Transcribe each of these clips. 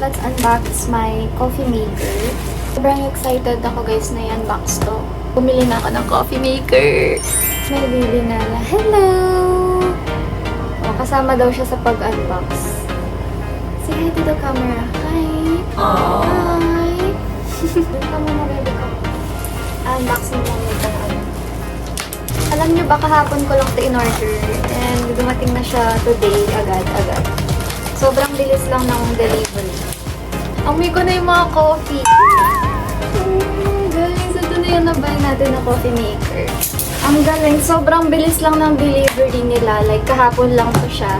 let's unbox my coffee maker. Sobrang excited ako guys na i-unbox to. Bumili na ako ng coffee maker. May baby na la. Hello! O, kasama daw siya sa pag-unbox. Say hi to the camera. Hi! Hi! Doon ka muna, baby ko. Unboxing lang ito. Alam niyo ba, kahapon ko lang ito in-order. And dumating na siya today, agad-agad. Sobrang bilis lang ng delivery. Amoy ko na yung mga coffee. Guys, ito na yung nabay natin na coffee maker. Ang galing, sobrang bilis lang ng delivery nila. Like, kahapon lang to siya.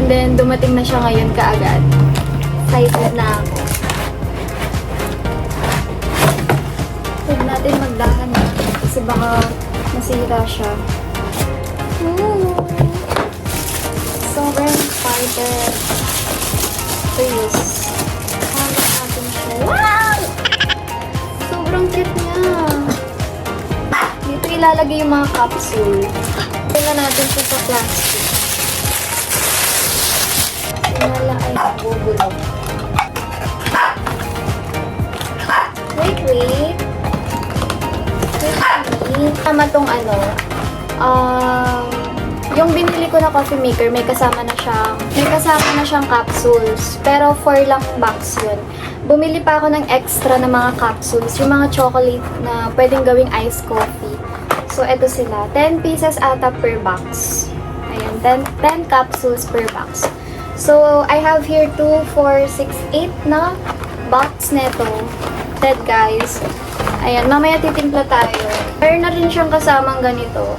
And then, dumating na siya ngayon kaagad. Excited na ako. Huwag natin magdahan na. Kasi baka masira siya. Ooh. Sobrang excited. Please. Hanggang natin siya. Wow! Sobrang cute niya. Dito ilalagay yung mga capsule. Tingnan natin siya sa plastic. Sinala ay bubulok. Wait. Tama tong ano. Yung binili ko na coffee maker, may kasama na siyang capsules. Pero 4 lang box yun. Bumili pa ako ng extra na mga capsules. Yung mga chocolate na pwedeng gawing iced coffee. So, eto sila. 10 pieces ata per box. Ayan, 10 capsules per box. So, I have here 2, 4, 6, 8 na box neto. That guys. Ayan, mamaya titimpla tayo. Meron na rin siyang kasamang ganito.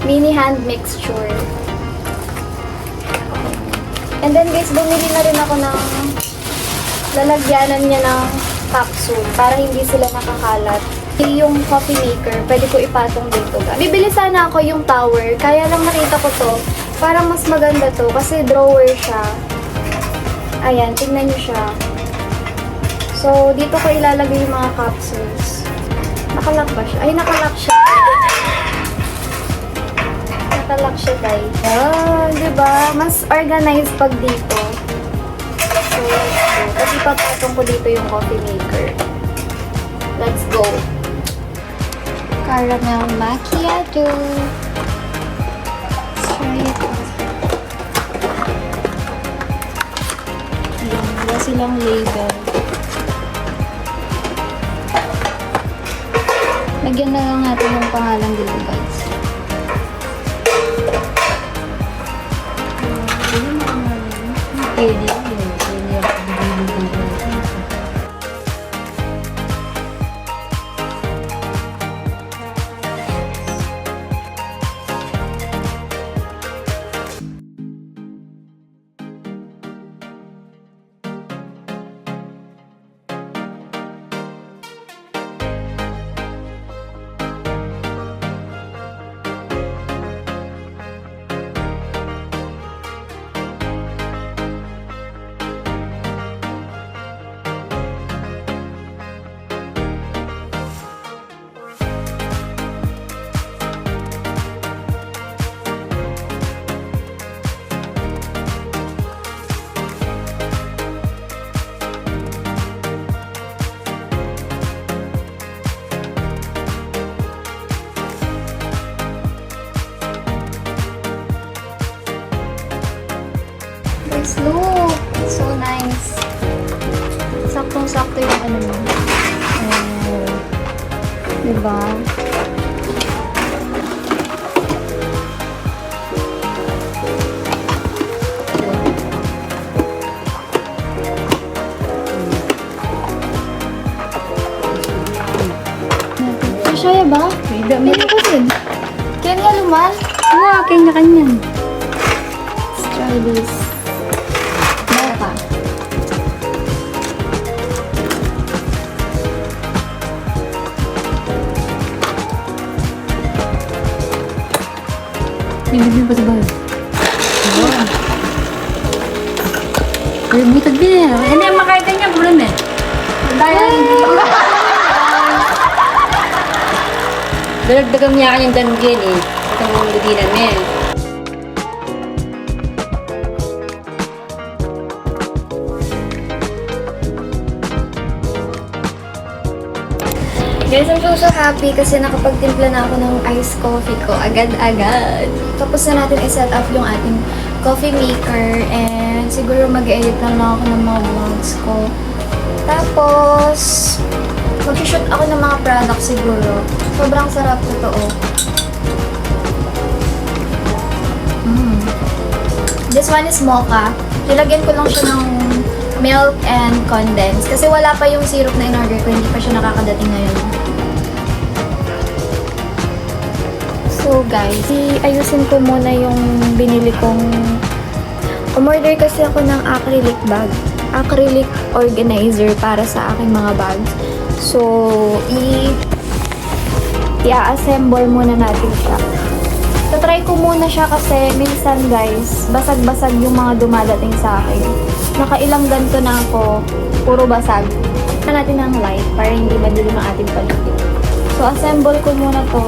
Mini hand mixture. And then guys, bumili na rin ako ng lalagyanan niya ng capsule para hindi sila nakakalat. Yung coffee maker, pwede ko ipatong dito. Bibili sana ako yung tower, kaya lang nakita ko to. Parang mas maganda to kasi drawer siya. Ayan, tingnan niyo siya. So, dito ko ilalagay yung mga capsules. Nakalock ba siya? Ay, nakalock siya. Nakalock siya, guys. Oh, diba? Mas organized pag dito. So, let's go. Kasi papatong ko dito yung coffee maker. Let's go. Caramel macchiato. Let's try it. Ayan, wala silang label. Lagyan na lang natin yung pangalan dito, guys. Pwede. Look! So nice. Saktong-sakto yung ano mo. Diba? Kasaya ba? Hindi ko din. Kaya niya lumal? Oo, kanya-kanyan. Let's try this. Bibigyan pa sa bahay. Wow. Ay, butag din eh. Hindi, makaya niya, bulan eh. Dahil hindi. Dalagdagan niya kanyang danggin eh. Itong mga ludinan niya eh. Guys, I'm so happy kasi nakapagtimpla na ako ng iced coffee ko agad-agad. Tapos na natin i-set up yung ating coffee maker and siguro mag-edit na lang ako ng mga vlogs ko. Tapos, mag-shoot ako ng mga products siguro. Sobrang sarap, totoo. This one is mocha. Nilagyan ko lang siya ng milk and condensed. Kasi wala pa yung syrup na in-order ko. Hindi pa siya nakakadating ngayon. So guys, ayusin ko muna yung binili kong... Umorder kasi ako ng acrylic bag. Acrylic organizer para sa aking mga bags. So, i-assemble muna natin siya. Try ko muna siya kasi minsan guys, basag-basag yung mga dumadating sa akin. Nakailang ganito na ako, puro basag. Tignan natin ng light para hindi madilim ang ating paligid. So, assemble ko muna to.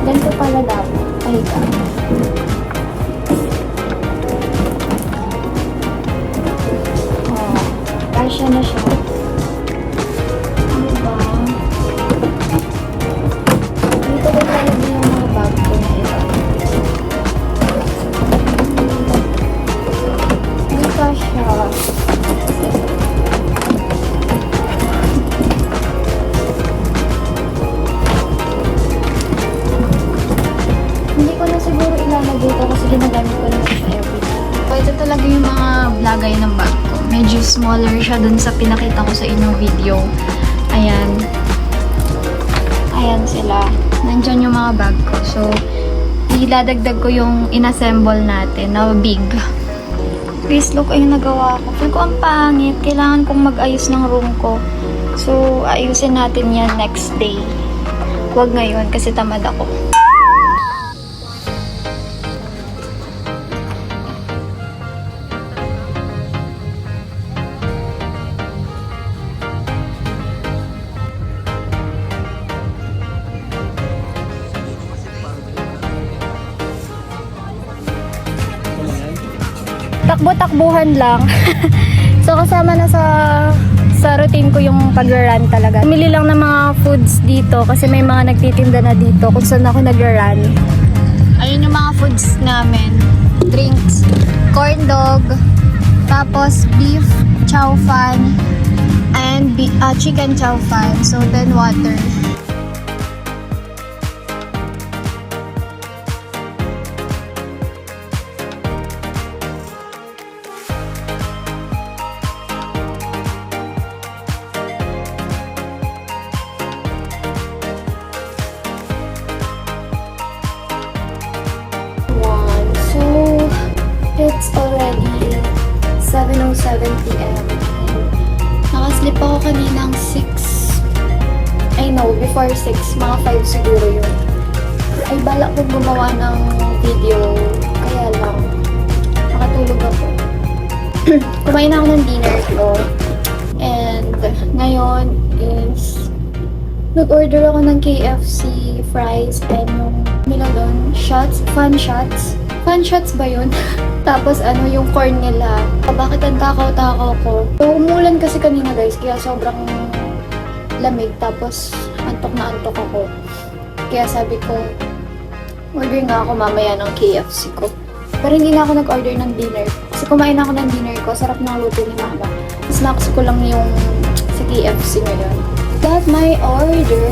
Ganito pala dapat. Ay ka. Oh, kasya na siya. Ano ba? Dito ko talaga yung mga bag ko na ito. Hindi kasya. Hindi ko na siguro ilalagay ito kasi ginagamit ko na siya everyday. So, ito talaga yung mga lagay ng bag ko. Medyo smaller siya dun sa pinakita ko sa inyong video. Ayan. Ayan sila. Nandyan yung mga bag ko. So, iladagdag ko yung inassemble natin na big. Please look, ayun nagawa ko. Feel ko ang pangit. Kailangan kong mag-ayos ng room ko. So, ayusin natin yan next day. Huwag ngayon kasi tamad ako. Takbo-takbuhan lang. So, kasama na sa routine ko yung pag-run talaga. Pumili lang ng mga foods dito kasi may mga nagtitinda na dito kung saan ako nag-run. Ayun yung mga foods namin. Drinks, corn dog, tapos beef chow fan, and chicken chow fan. So, then water. It's already 7:07 p.m. Nakaslip ako kaninang 6. I know, before 6. Mga 5 siguro yun. Ay, balak kong gumawa ng video. Kaya lang, nakatulog ako. Kumain na ako ng dinner ko. And ngayon is nag-order ako ng KFC fries and yung doon, shots, fun shots. Fun shots ba yun? Tapos ano yung corn nila. Bakit ang takaw-takaw ko? So, umulan kasi kanina guys, kaya sobrang lamig. Tapos antok na antok ako. Kaya sabi ko, order nga ako mamaya ng KFC ko. Pero hindi na ako nag-order ng dinner. Kasi kumain ako ng dinner ko, sarap ng luto ni mama. Snacks ko lang yung si KFC ngayon. Got my order.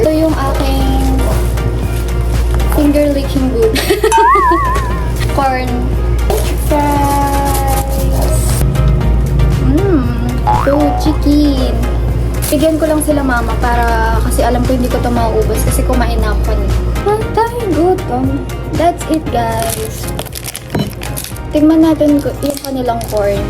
Ito yung aking finger licking good. Corn fries. Ito, chicken. Bigyan ko lang sila mama para kasi alam ko hindi ko ito mauubos kasi kumain na ako kanina. Tayo gutom. That's it, guys. Tingnan natin yung kanilang corn.